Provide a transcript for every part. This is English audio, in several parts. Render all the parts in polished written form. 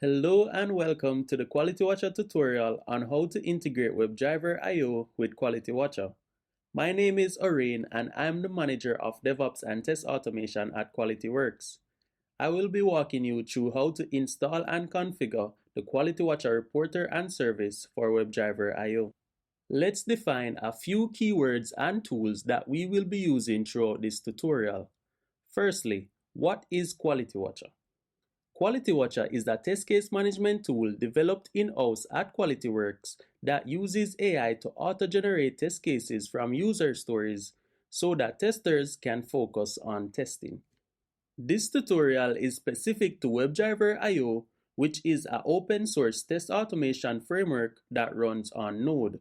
Hello and welcome to the QualityWatcher tutorial on how to integrate WebdriverIO with QualityWatcher. My name is Orain and I'm the manager of DevOps and Test Automation at QualityWorks. I will be walking you through how to install and configure the QualityWatcher reporter and service for WebdriverIO. Let's define a few keywords and tools that we will be using throughout this tutorial. Firstly, what is QualityWatcher? QualityWatcher is a test case management tool developed in-house at QualityWorks that uses AI to auto-generate test cases from user stories so that testers can focus on testing. This tutorial is specific to WebdriverIO, which is an open source test automation framework that runs on Node.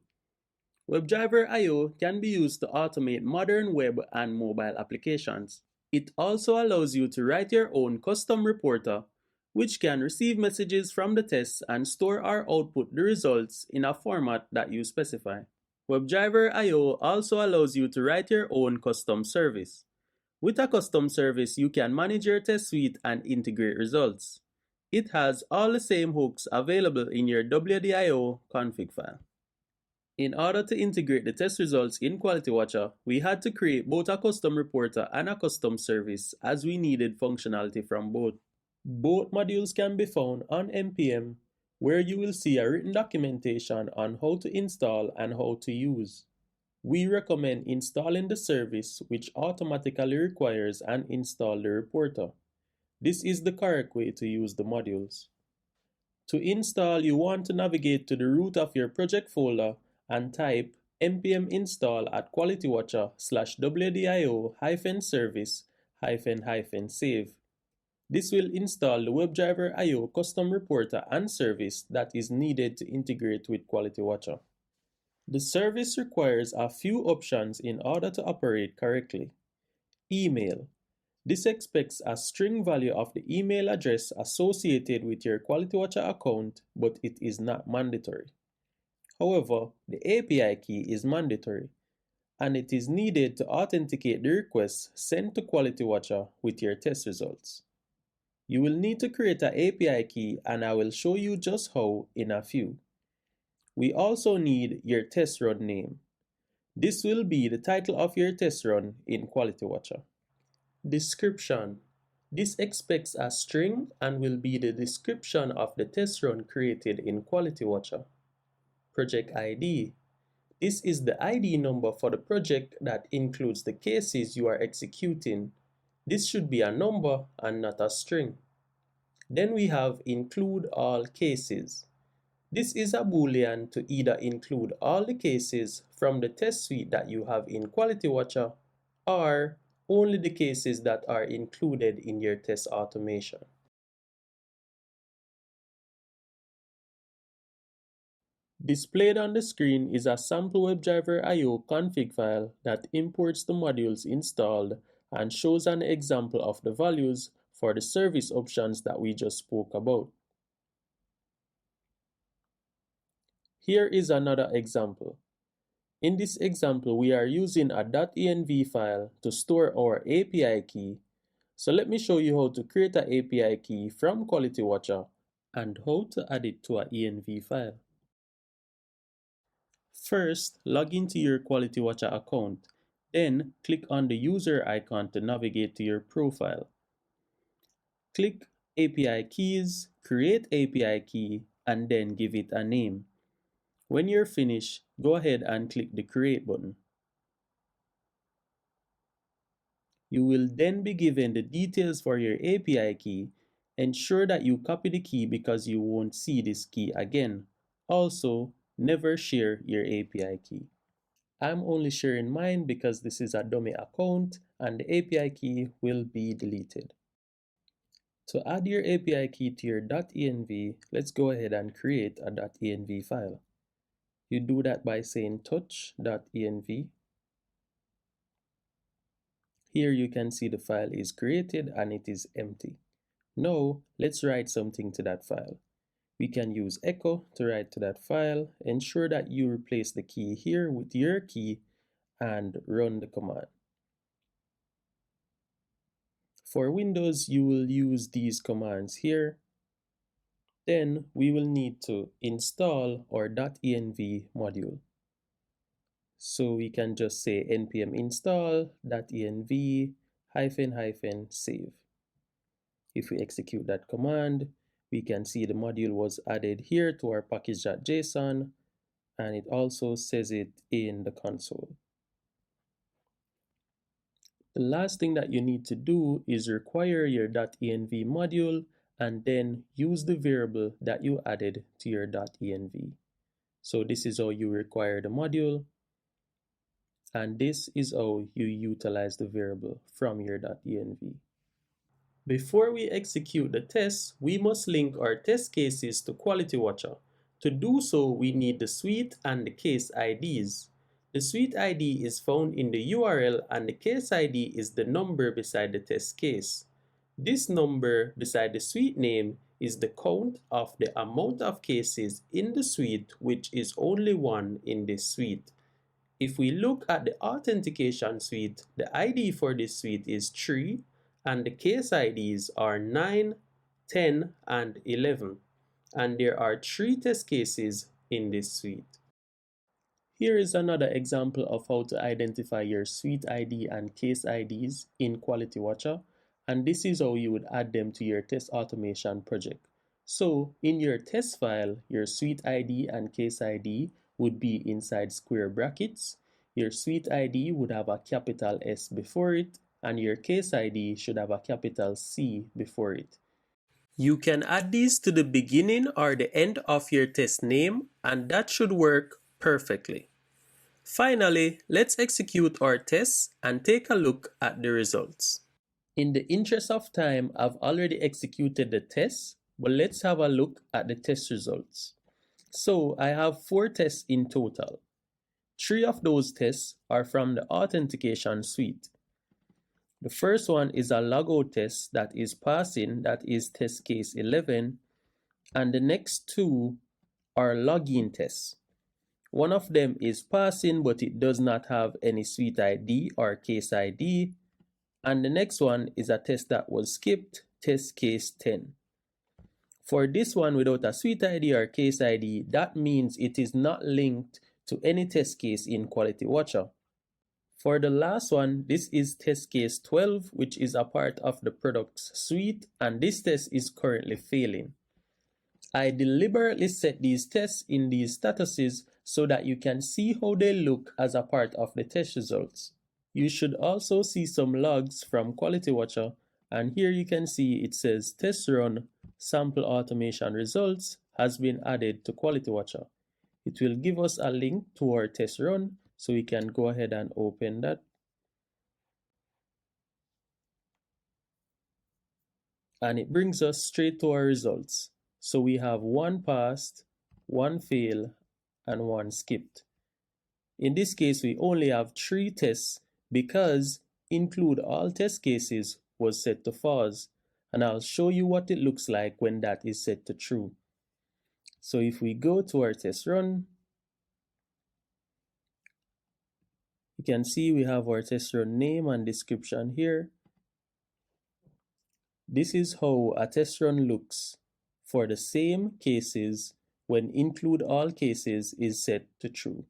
WebdriverIO can be used to automate modern web and mobile applications. It also allows you to write your own custom reporter, which can receive messages from the tests and store or output the results in a format that you specify. WebdriverIO also allows you to write your own custom service. With a custom service, you can manage your test suite and integrate results. It has all the same hooks available in your WDIO config file. In order to integrate the test results in QualityWatcher, we had to create both a custom reporter and a custom service as we needed functionality from both. Both modules can be found on NPM, where you will see a written documentation on how to install and how to use. We recommend installing the service, which automatically requires and install the reporter. This is the correct way to use the modules. To install, you want to navigate to the root of your project folder and type npm install at qualitywatcher/wdio-service-save. This will install the WebdriverIO custom reporter and service that is needed to integrate with QualityWatcher. The service requires a few options in order to operate correctly. Email. This expects a string value of the email address associated with your QualityWatcher account, but it is not mandatory. However, the API key is mandatory, and it is needed to authenticate the requests sent to QualityWatcher with your test results. You will need to create an API key, and I will show you just how in a few. We also need your test run name. This will be the title of your test run in QualityWatcher. Description. This expects a string and will be the description of the test run created in QualityWatcher. Project ID. This is the ID number for the project that includes the cases you are executing. This should be a number and not a string. Then we have include all cases. This is a boolean to either include all the cases from the test suite that you have in QualityWatcher or only the cases that are included in your test automation. Displayed on the screen is a sample WebdriverIO config file that imports the modules installed and shows an example of the values for the service options that we just spoke about. Here is another example. In this example, we are using a .env file to store our API key. So let me show you how to create an API key from QualityWatcher and how to add it to an env file. First, log into your QualityWatcher account. Then, click on the user icon to navigate to your profile. Click API Keys, create API key, and then give it a name. When you're finished, go ahead and click the Create button. You will then be given the details for your API key. Ensure that you copy the key because you won't see this key again. Also, never share your API key. I'm only sharing mine because this is a dummy account and the API key will be deleted. To add your API key to your .env, let's go ahead and create a .env file. You do that by saying touch.env. Here you can see the file is created and it is empty. Now, let's write something to that file. We can use echo to write to that file. Ensure that you replace the key here with your key and run the command. For Windows, you will use these commands here. Then we will need to install our .env module. So we can just say npm install .env -- save. If we execute that command, we can see the module was added here to our package.json, and it also says it in the console. The last thing that you need to do is require your .env module and then use the variable that you added to your .env. So this is how you require the module, and this is how you utilize the variable from your .env. Before we execute the test, we must link our test cases to QualityWatcher. To do so, we need the suite and the case IDs. The suite ID is found in the URL and the case ID is the number beside the test case. This number beside the suite name is the count of the amount of cases in the suite, which is only one in this suite. If we look at the authentication suite, the ID for this suite is 3 and the case IDs are 9, 10, and 11. And there are 3 test cases in this suite. Here is another example of how to identify your suite ID and case IDs in QualityWatcher, and this is how you would add them to your test automation project. So in your test file, your suite ID and case ID would be inside square brackets. Your suite ID would have a capital S before it, and your case ID should have a capital C before it. You can add these to the beginning or the end of your test name, and that should work perfectly. Finally, let's execute our tests and take a look at the results. In the interest of time, I've already executed the tests, but let's have a look at the test results. So I have 4 tests in total. 3 of those tests are from the authentication suite. The first one is a logout test that is passing, that is test case 11, and the next 2 are login tests. One of them is passing, but it does not have any suite ID or case ID, and the next one is a test that was skipped, test case 10. For this one without a suite ID or case ID, that means it is not linked to any test case in QualityWatcher. For the last one, this is test case 12, which is a part of the products suite, and this test is currently failing. I deliberately set these tests in these statuses so that you can see how they look as a part of the test results. You should also see some logs from QualityWatcher, and here you can see it says test run sample automation results has been added to QualityWatcher. It will give us a link to our test run, so we can go ahead and open that. And it brings us straight to our results. So we have 1 passed, 1 failed, and 1 skipped. In this case, we only have 3 tests because include all test cases was set to false. And I'll show you what it looks like when that is set to true. So if we go to our test run, you can see we have our test run name and description here. This is how a test run looks for the same cases when include all cases is set to true.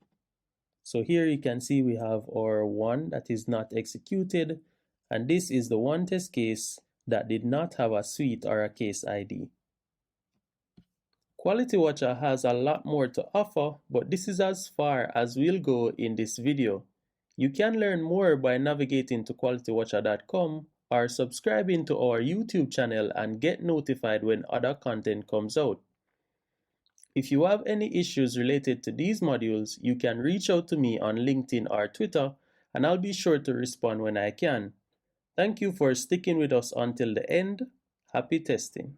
So here you can see we have our 1 that is not executed, and this is the 1 test case that did not have a suite or a case ID. QualityWatcher has a lot more to offer, but this is as far as we'll go in this video. You can learn more by navigating to QualityWatcher.com or subscribing to our YouTube channel and get notified when other content comes out. If you have any issues related to these modules, you can reach out to me on LinkedIn or Twitter, and I'll be sure to respond when I can. Thank you for sticking with us until the end. Happy testing.